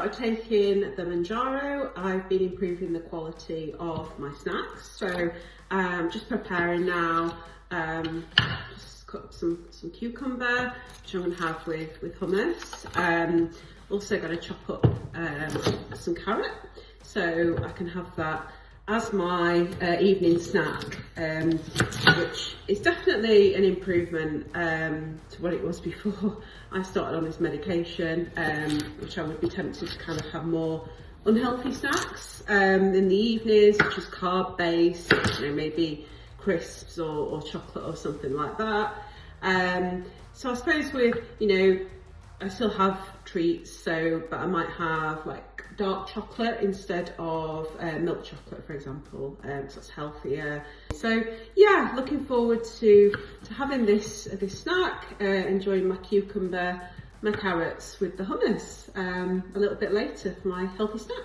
started taking the Manjaro, I've been improving the quality of my snacks. So just preparing now, just cut some cucumber, which I'm going to have with hummus. Also going to chop up some carrot, so I can have that as my evening snack, which is definitely an improvement to what it was before I started on this medication, which I would be tempted to kind of have more unhealthy snacks in the evenings, such as carb based, maybe crisps or chocolate or something like that. So I suppose with, I still have treats, but I might have like dark chocolate instead of milk chocolate, for example, so it's healthier. So yeah, looking forward to having this snack, enjoying my cucumber, my carrots with the hummus a little bit later for my healthy snack.